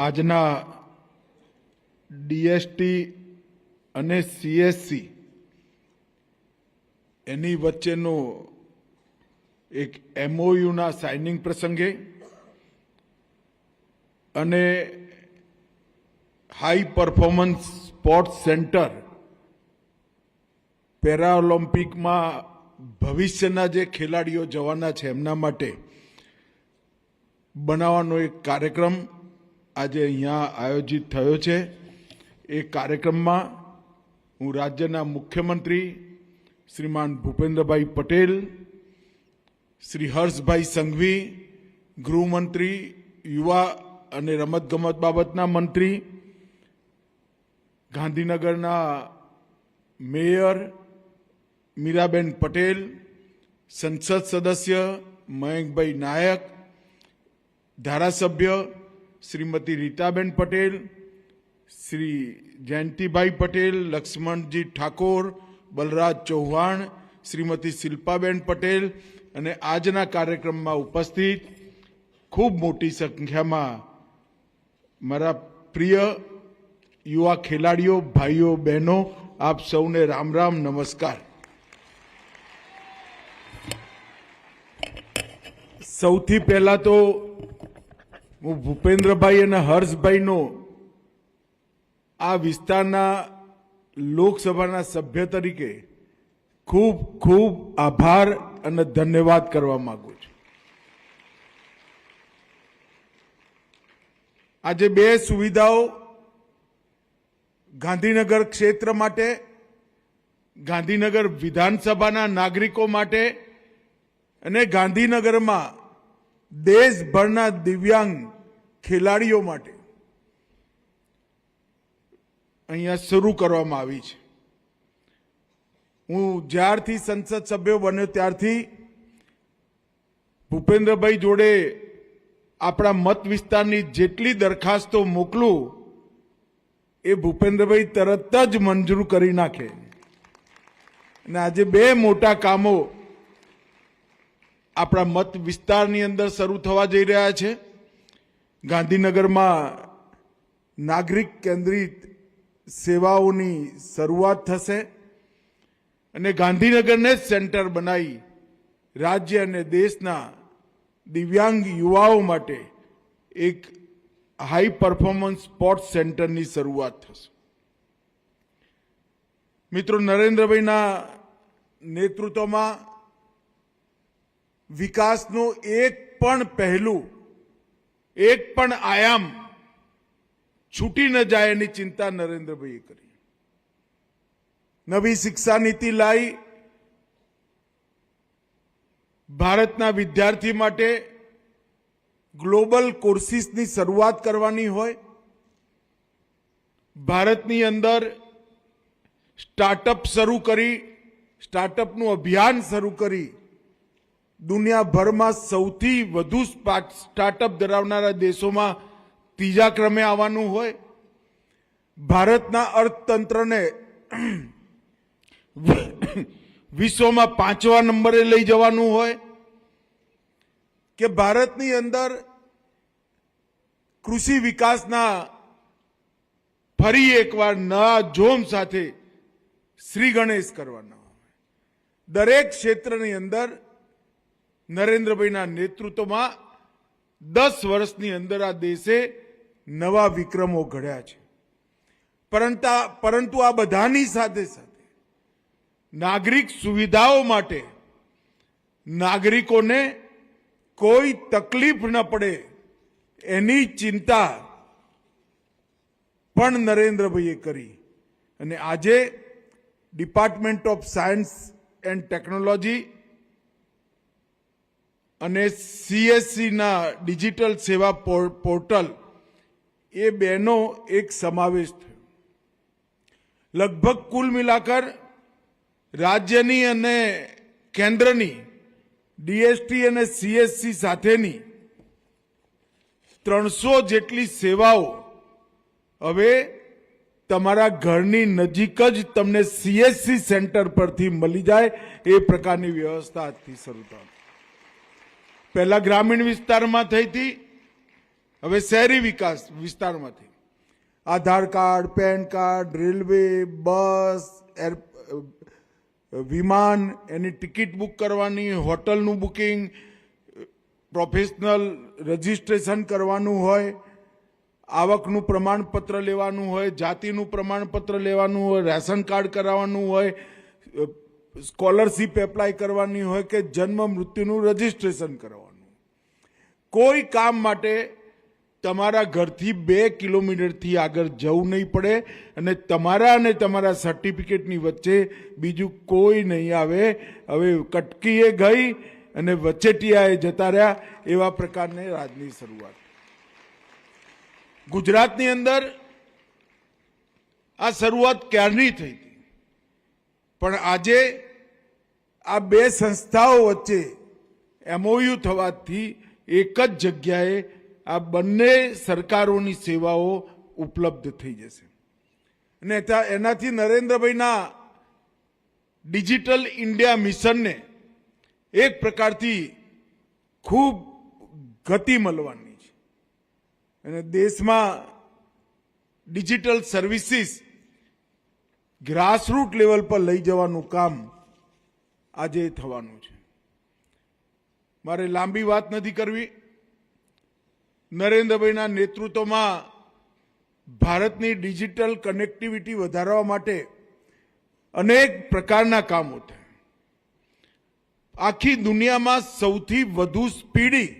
આજના ડીએસટી અને સીએસસી એની વચ્ચેનો એક એમઓયુના સાઇનિંગ પ્રસંગે અને હાઈ પરફોર્મન્સ સ્પોર્ટ્સ સેન્ટર પેરાઓલિમ્પિકમાં ભવિષ્યના જે ખેલાડીઓ જવાના છે એમના માટે બનાવવાનો એક કાર્યક્રમ આજે અહીંયા આયોજિત થયો છે। એ કાર્યક્રમમાં હું રાજ્યના મુખ્યમંત્રી શ્રીમાન ભૂપેન્દ્રભાઈ પટેલ, શ્રી હર્ષભાઈ સંઘવી, ગૃહમંત્રી, યુવા અને રમતગમત બાબતના મંત્રી, ગાંધીનગરના મેયર મીરાબેન પટેલ, સંસદ સદસ્ય મયંકભાઈ નાયક, ધારાસભ્ય શ્રીમતી રીટાબેન પટેલ, શ્રી જયંતિભાઈ પટેલ, લક્ષ્મણજી ઠાકોર, બલરાજ ચૌહાણ, શ્રીમતી શિલ્પાબેન પટેલ અને આજના કાર્યક્રમમાં ઉપસ્થિત ખૂબ મોટી સંખ્યામાં મારા પ્રિય યુવા ખેલાડીઓ, ભાઈઓ, બહેનો, આપ સૌને રામ રામ, નમસ્કાર। સૌથી પહેલા તો હું ભૂપેન્દ્રભાઈ અને હર્ષભાઈનો આ વિસ્તારના લોકસભાના સભ્ય તરીકે ખૂબ ખૂબ આભાર અને ધન્યવાદ કરવા માંગુ છું। આજે બે સુવિધાઓ ગાંધીનગર ક્ષેત્ર માટે, ગાંધીનગર વિધાનસભાના નાગરિકો માટે અને ગાંધીનગરમાં દેશભરના દિવ્યાંગ ખેલાડીઓ માટે અહીંયા શરૂ કરવામાં આવી છે। હું જ્યારથી સંસદ સભ્ય બન્યો ત્યારથી ભૂપેન્દ્રભાઈ જોડે આપણા મત વિસ્તારની જેટલી દરખાસ્તો મોકલું એ ભૂપેન્દ્રભાઈ તરત જ મંજૂર કરી નાખે અને આજે બે મોટા કામો આપણા મત વિસ્તારની અંદર શરૂ થવા જઈ રહ્યા છે। ગાંધીનગરમાં નાગરિક કેન્દ્રિત સેવાઓની શરૂઆત થશે અને ગાંધીનગરને જ સેન્ટર બનાવી રાજ્ય અને દેશના દિવ્યાંગ યુવાઓ માટે એક હાઈ પરફોર્મન્સ સ્પોર્ટ્સ સેન્ટરની શરૂઆત થશે। મિત્રો, નરેન્દ્રભાઈના નેતૃત્વમાં વિકાસનું એક પણ પહેલું, એક પણ આયામ છૂટી ન જાય એની ચિંતા નરેન્દ્રભાઈએ કરી। નવી શિક્ષા નીતિ લાવી, ભારતના વિદ્યાર્થી માટે ગ્લોબલ કોર્સિસની શરૂઆત કરવાની હોય, ભારતની અંદર સ્ટાર્ટઅપ શરૂ કરી, સ્ટાર્ટઅપનું અભિયાન શરૂ કરી દુનિયાભરમાં સૌથી વધુ સ્ટાર્ટઅપ ધરાવનારા દેશોમાં ત્રીજા ક્રમે આવવાનું હોય, ભારતના અર્થતંત્રને વિશ્વમાં 5મા નંબરે લઈ જવાનું હોય કે ભારતની અંદર કૃષિ વિકાસના ફરી એકવાર નવા જોમ સાથે શ્રી ગણેશ કરવાના હોય, દરેક ક્ષેત્રની અંદર નરેન્દ્રભાઈના નેતૃત્વમાં 10 વર્ષની અંદર આ દેશે નવા વિક્રમો ઘડ્યા છે। પરંતુ આ બધાની સાથે સાથે નાગરિક સુવિધાઓ માટે નાગરિકોને કોઈ તકલીફ ન પડે એની ચિંતા પણ નરેન્દ્રભાઈએ કરી અને આજે department of science and technology અને સીએસસીના ડિજિટલ સેવા પોર્ટલ એ બેનો એક સમાવેશ થયો। લગભગ કુલ મિલાકર રાજ્યની અને કેન્દ્રની ડીએસટી અને સીએસસી સાથેની 300 જેટલી સેવાઓ હવે તમારા ઘરની નજીક જ તમને સીએસસી સેન્ટર પરથી મળી જાય એ પ્રકારની વ્યવસ્થા આજથી શરૂ થાય। પહેલા ગ્રામીણ વિસ્તારમાં થઈ હતી, હવે શહેરી વિકાસ વિસ્તારમાંથી આધાર કાર્ડ, પેન કાર્ડ, રેલવે, બસ, વિમાન, એની ટિકિટ બુક કરવાની, હોટલનું બુકિંગ, પ્રોફેશનલ રજિસ્ટ્રેશન કરવાનું હોય, આવકનું પ્રમાણપત્ર લેવાનું હોય, જાતિનું પ્રમાણપત્ર લેવાનું હોય, રેશન કાર્ડ કરાવવાનું હોય, સ્કોલરશીપ એપ્લાય કરવાની હોય કે જન્મ મૃત્યુનું રજિસ્ટ્રેશન કરવાનું, કોઈ કામ માટે તમારા ઘરથી 2 કિલોમીટરથી આગળ જવું નહીં પડે અને તમારા સર્ટિફિકેટની વચ્ચે બીજું કોઈ નહીં આવે. હવે કટકીએ ગઈ અને વચેટિયાએ જતા રહ્યા, એવા પ્રકારની રાજની શરૂઆત. ગુજરાતની અંદર આ શરૂઆત ક્યારની થઈ હતી, પણ આજે આ બે સંસ્થાઓ વચ્ચે MOU થવાથી એક જ જગ્યાએ આ બંને સરકારોની સેવાઓ ઉપલબ્ધ થઈ જશે અને એનાથી નરેન્દ્રભાઈના ડિજિટલ ઇન્ડિયા મિશનને એક પ્રકારથી ખૂબ ગતિ મળવાની છે અને દેશમાં ડિજિટલ સર્વિસીસ ગ્રાસરૂટ લેવલ પર લઈ જવાનું કામ આજે થવાનું છે. મારે લાંબી વાત નથી કરવી. નરેન્દ્રભાઈના નેતૃત્વમાં ભારતની ડિજિટલ કનેક્ટિવિટી વધારવા માટે અનેક પ્રકારના કામો થાય. આખી દુનિયામાં સૌથી વધુ સ્પીડી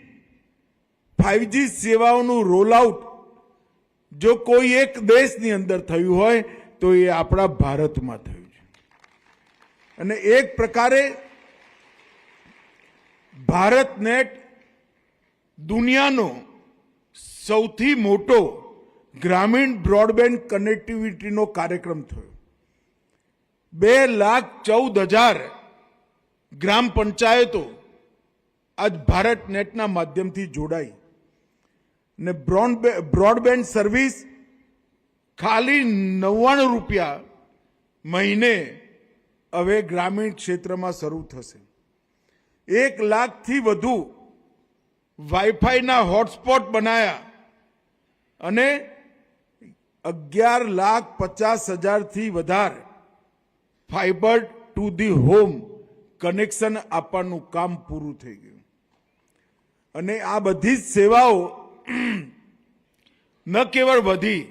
5G સેવાઓનું રોલઆઉટ જો કોઈ એક દેશની અંદર થયું હોય તો એ આપણા ભારતમાં થયું છે અને એક પ્રકારે ભારત નેટ દુનિયાનો સૌથી મોટો ગ્રામીણ બ્રોડબેન્ડ કનેક્ટિવિટીનો કાર્યક્રમ થયો. 2,14,000 ગ્રામ પંચાયતો આજ ભારત નેટના માધ્યમથી જોડાઈ અને બ્રોડબેન્ડ સર્વિસ ખાલી 99 રૂપિયા મહિને હવે ગ્રામીણ ક્ષેત્રમાં શરૂ થશે. 1 લાખથી વધુ વાઈફાઈના હોટસ્પોટ બનાયા અને 11,50,000થી વધારે fibre to the home connection આપવાનું કામ પૂરું થઈ ગયું અને આ બધી જ સેવાઓ ન કેવળ વધી,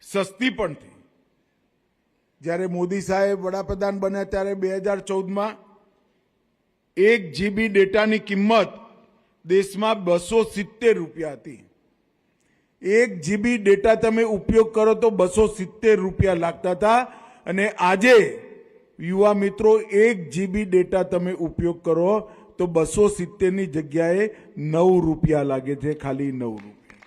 સસ્તી પણ થઈ. જ્યારે મોદી સાહેબ વડાપ્રધાન બન્યા ત્યારે 2014માં 1 GB ડેટાની કિંમત દેશમાં 270 રૂપિયા હતી. 1 GB ડેટા તમે ઉપયોગ કરો તો 270 રૂપિયા લાગતા હતા અને આજે યુવા મિત્રો 1 GB ડેટા તમે ઉપયોગ કરો તો 270ની જગ્યાએ 9 રૂપિયા લાગે છે, ખાલી 9 રૂપિયા.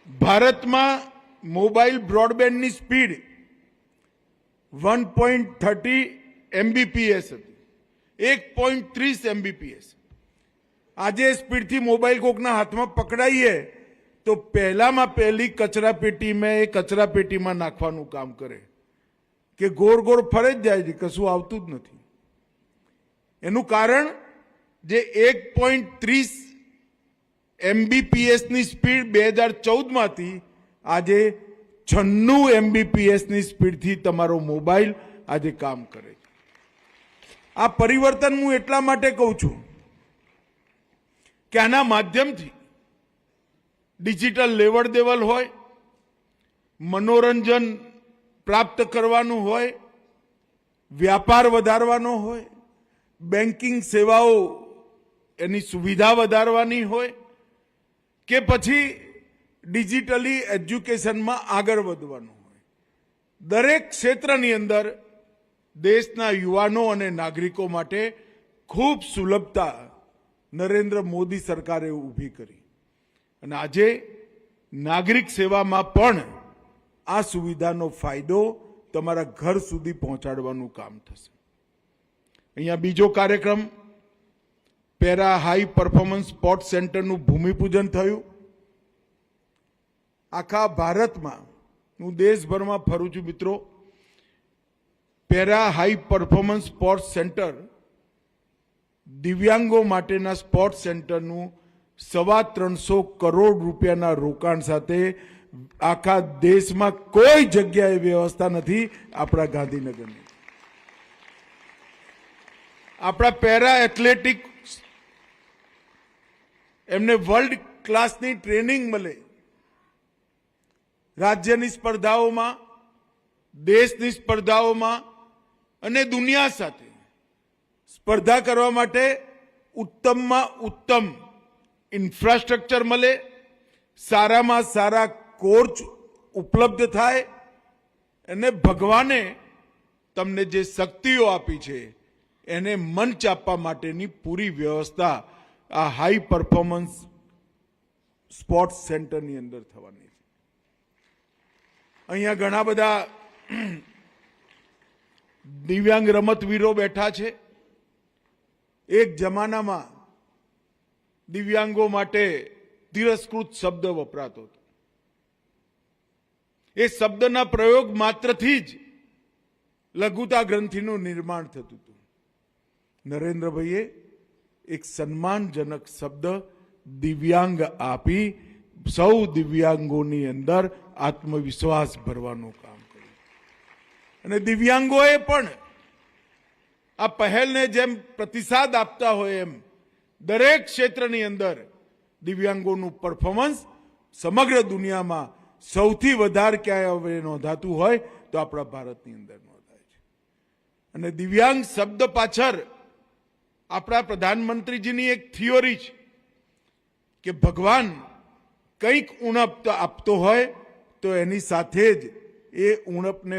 ભારતમાં મોબાઈલ બ્રોડબેન્ડની સ્પીડ 1.30 MBPS હતી, 1.30 MBPS. આજે સ્પીડથી મોબાઈલ કોકના હાથમાં પકડાઈએ તો પહેલામાં પહેલી કચરા પેટીમાં એ કચરા પેટીમાં નાખવાનું કામ કરે કે ગોળ ગોળ ફરે જ જાય છે, કશું આવતું જ નથી. એનું કારણ જે 1.30 MBPSની સ્પીડ 2014માંથી આજે 96 MBPSની સ્પીડથી તમારો મોબાઈલ આજે કામ કરે છે. આ પરિવર્તન હું એટલા માટે કહું છું કે આના માધ્યમથી ડિજિટલ લેવડ દેવડ હોય, મનોરંજન પ્રાપ્ત કરવાનું હોય, વ્યાપાર વધારવાનો હોય, બેન્કિંગ સેવાઓ એની સુવિધા વધારવાની હોય કે પછી ડિજિટલી એજ્યુકેશનમાં આગળ વધવાનું હોય, દરેક ક્ષેત્રની અંદર દેશના યુવાનો અને નાગરિકો માટે ખૂબ સુલભતા નરેન્દ્ર મોદી સરકારે ઊભી કરી અને આજે નાગરિક સેવામાં પણ આ સુવિધાનો ફાયદો તમારા ઘર સુધી પહોંચાડવાનું કામ થશે. અહીંયા બીજો કાર્યક્રમ પેરા હાઈ પરફોર્મન્સ સ્પોર્ટ્સ સેન્ટરનું ભૂમિપૂજન થયું. આખા ભારતમાં હું દેશભરમાં ફરું છું મિત્રો. Para high performance sports centre દિવ્યાંગો માટેના સ્પોર્ટ્સ સેન્ટરનું 350 કરોડ રૂપિયાના રોકાણ સાથે આખા દેશમાં કોઈ જગ્યાએ વ્યવસ્થા નથી આપણા ગાંધીનગરની. આપણા પેરા એથ્લેટિક્સ એમને વર્લ્ડ ક્લાસની ટ્રેનિંગ મળે, રાજ્યની સ્પર્ધાઓમાં, દેશની સ્પર્ધાઓમાં અને દુનિયા સાથે સ્પર્ધા કરવા માટે ઉત્તમમાં ઉત્તમ ઇન્ફ્રાસ્ટ્રક્ચર મળે, સારામાં સારા કોચ ઉપલબ્ધ થાય અને ભગવાને તમને જે શક્તિઓ આપી છે એને મંચ આપવા માટેની પૂરી વ્યવસ્થા આ હાઈ પરફોર્મન્સ સ્પોર્ટ્સ સેન્ટરની અંદર થવાની છે. અહીંયા ઘણા બધા દિવ્યાંગ રમતવીરો બેઠા છે. એક જમાનામાં દિવ્યાંગો માટે તિરસ્કૃત શબ્દ વપરાતો હતો. એ શબ્દના પ્રયોગ માત્રથી જ લઘુતા ગ્રંથિનું નિર્માણ થતું હતું. નરેન્દ્રભાઈએ એક સન્માનજનક શબ્દ દિવ્યાંગ આપી સૌ દિવ્યાંગોની અંદર આત્મવિશ્વાસ ભરવાનું કામ કર્યું. અને દિવ્યાંગોએ પણ આ પહેલને જેમ પ્રતિસાદ આપતા હોય એમ દરેક ક્ષેત્રની અંદર દિવ્યાંગોનું પરફોર્મન્સ સમગ્ર દુનિયામાં સૌથી વધારે ક્યાંય હવે નોંધાતું હોય તો આપણા ભારતની અંદર નોંધાય છે. અને દિવ્યાંગ શબ્દ પાછળ આપણા પ્રધાનમંત્રીજીની એક થિયોરી છે કે ભગવાન કંઈક ઉણપ આપતો હોય તો એની સાથે જ એ ઉણપને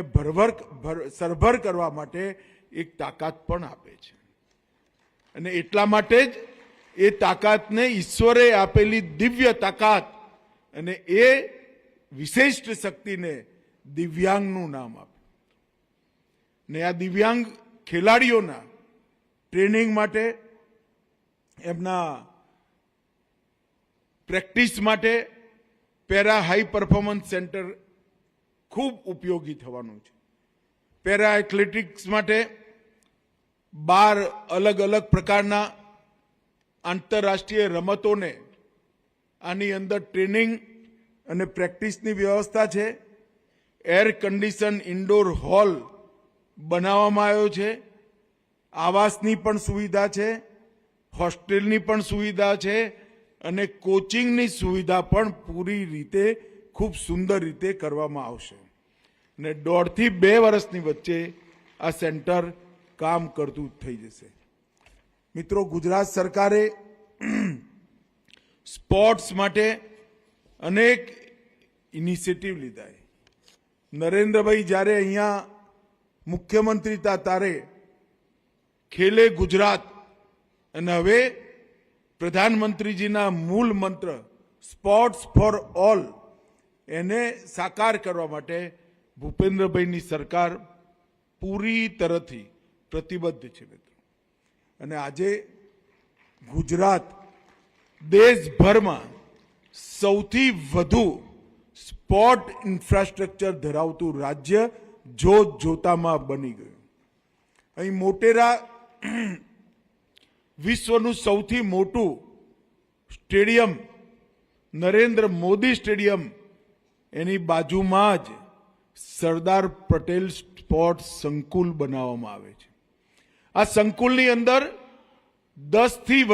સરભર કરવા માટે એક તાકાત પણ આપે છે. અને એટલા માટે જ એ તાકાતને ઈશ્વરે આપેલી દિવ્ય તાકાત અને એ વિશિષ્ટ શક્તિને દિવ્યાંગનું નામ આપ્યું. ને આ દિવ્યાંગ ખેલાડીઓના ટ્રેનિંગ માટે, એમના પ્રેક્ટિસ માટે પેરા હાઈ પરફોર્મન્સ સેન્ટર ખૂબ ઉપયોગી થવાનું છે. પેરા એથ્લેટિક્સ માટે 12 અલગ અલગ પ્રકારના આંતરરાષ્ટ્રીય રમતોને આની અંદર ટ્રેનિંગ અને પ્રેક્ટિસની વ્યવસ્થા છે. એર કન્ડિશન ઇન્ડોર હોલ બનાવવામાં આવ્યો છે. આવાસની પણ સુવિધા છે, હોસ્ટેલની પણ સુવિધા છે અને કોચિંગની સુવિધા પણ પૂરી રીતે ખૂબ સુંદર રીતે કરવામાં આવશે. અને 1.5 થી 2 વર્ષની વચ્ચે આ સેન્ટર કામ કરતું થઈ જશે. મિત્રો, ગુજરાત સરકારે સ્પોર્ટ્સ માટે અનેક ઇનિશિયેટિવ લીધા. નરેન્દ્રભાઈ જ્યારે અહીંયા મુખ્યમંત્રી હતા ત્યારે ખેલે ગુજરાત અને હવે પ્રધાનમંત્રીજીના મૂળ મંત્ર સ્પોર્ટ્સ ફોર ઓલ એને સાકાર કરવા માટે ભૂપેન્દ્રભાઈની સરકાર પૂરી તરફથી પ્રતિબદ્ધ છે મિત્રો. અને આજે ગુજરાત દેશભરમાં સૌથી વધુ સ્પોર્ટ ઇન્ફ્રાસ્ટ્રક્ચર ધરાવતું રાજ્ય જોતામાં બની ગયું. અહીં મોટેરા વિશ્વનું સૌથી મોટું સ્ટેડિયમ નરેન્દ્ર મોદી સ્ટેડિયમ, એની બાજુમાં જ સરદાર પટેલ સ્પોર્ટ્સ સંકુલ બનાવવામાં આવે છે. આ સંકુલની અંદર 10 થી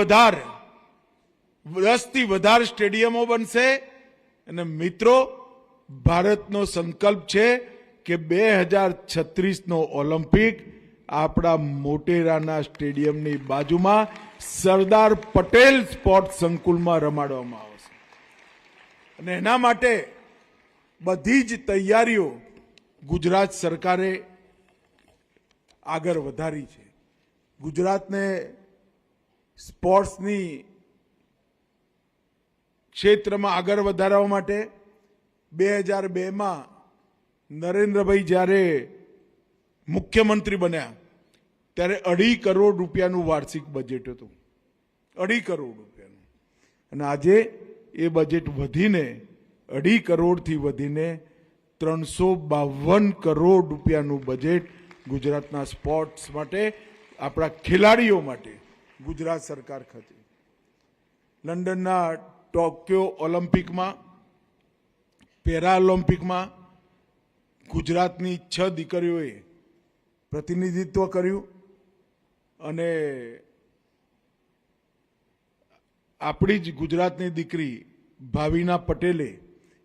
વધારે સ્ટેડિયમો બનશે. અને મિત્રો, ભારતનો સંકલ્પ છે કે 2036નો ઓલિમ્પિક આપણા મોટેરાના સ્ટેડિયમની બાજુમાં સરદાર પટેલ સ્પોર્ટ્સ સંકુલમાં રમાડવામાં આવશે. અને એના માટે બધી જ તૈયારીઓ ગુજરાત સરકારે આગળ વધારી છે. ગુજરાતને સ્પોર્ટ્સની ક્ષેત્રમાં આગળ વધારવા માટે 2002માં નરેન્દ્રભાઈ જ્યારે મુખ્યમંત્રી બન્યા ત્યારે 2.5 કરોડ રૂપિયાનું વાર્ષિક બજેટ હતું. 2.5 કરોડ રૂપિયાનું. અને આજે એ બજેટ વધીને 2.5 કરોડથી વધીને 352 કરોડ રૂપિયાનું બજેટ ગુજરાતના સ્પોર્ટ્સ માટે, આપણા ખેલાડીઓ માટે ગુજરાત સરકાર ખાતે લંડનના ટોક્યો ઓલિમ્પિકમાં પેરા ઓલિમ્પિકમાં ગુજરાતની 6 દીકરીઓએ પ્રતિનિધિત્વ કર્યું અને આપણી જ ગુજરાતની દીકરી ભાવિના પટેલે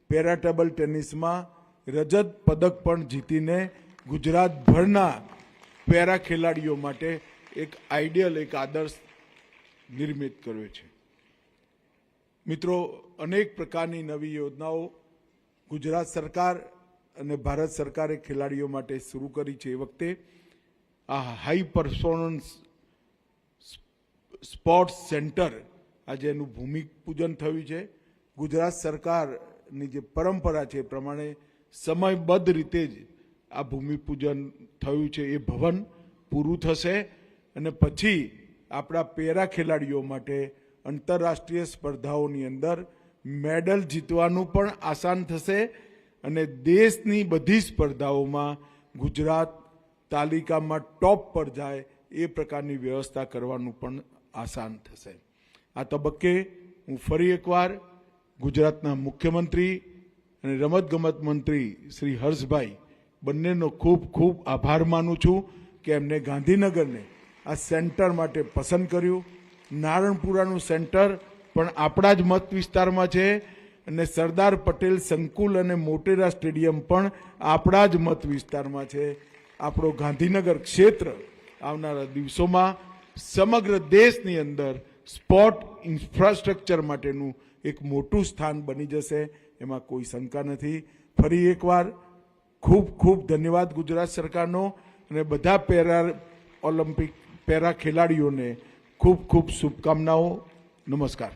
પેરા ટેબલ ટેનિસમાં રજત પદક પણ જીતીને ગુજરાતભરના પેરા ખેલાડીઓ માટે એક આઈડિયલ, એક આદર્શ નિર્મિત કર્યો છે. મિત્રો, અનેક પ્રકારની નવી યોજનાઓ ગુજરાત સરકાર અને ભારત સરકારે ખેલાડીઓ માટે શરૂ કરી છે. એ વખતે આ હાઈ પરફોર્મન્સ સ્પોર્ટ્સ સેન્ટર આજે એનું ભૂમિપૂજન થયું છે. ગુજરાત સરકારની જે પરંપરા છે એ પ્રમાણે સમયબદ્ધ રીતે જ આ ભૂમિપૂજન થયું છે. એ ભવન પૂરું થશે અને પછી આપણા પેરા ખેલાડીઓ માટે આંતરરાષ્ટ્રીય સ્પર્ધાઓની અંદર મેડલ જીતવાનું પણ આસાન થશે અને દેશની બધી સ્પર્ધાઓમાં ગુજરાત તાલિકામાં ટોપ પર જાય એ પ્રકારની વ્યવસ્થા કરવાનું પણ આસાન થશે. આ તબક્કે હું ફરી એકવાર ગુજરાતના મુખ્યમંત્રી અને રમતગમત મંત્રી શ્રી હર્ષભાઈ બંનેનો ખૂબ ખૂબ આભાર માનું છું કે એમને ગાંધીનગરને આ સેન્ટર માટે પસંદ કર્યું. નારણપુરાનું સેન્ટર પણ આપણા જ મત વિસ્તારમાં છે અને સરદાર પટેલ સંકુલ અને મોટેરા સ્ટેડિયમ પણ આપણા જ મત વિસ્તારમાં છે. આપણો ગાંધીનગર ક્ષેત્ર આવનારા દિવસોમાં સમગ્ર દેશની અંદર સ્પોર્ટ ઇન્ફ્રાસ્ટ્રક્ચર માટેનું એક મોટું સ્થાન બની જશે, એમાં કોઈ શંકા નથી. ફરી એકવાર ખૂબ ખૂબ ધન્યવાદ ગુજરાત સરકારનો અને બધા પેરા ખેલાડીઓને ખૂબ ખૂબ શુભકામનાઓ. નમસ્કાર.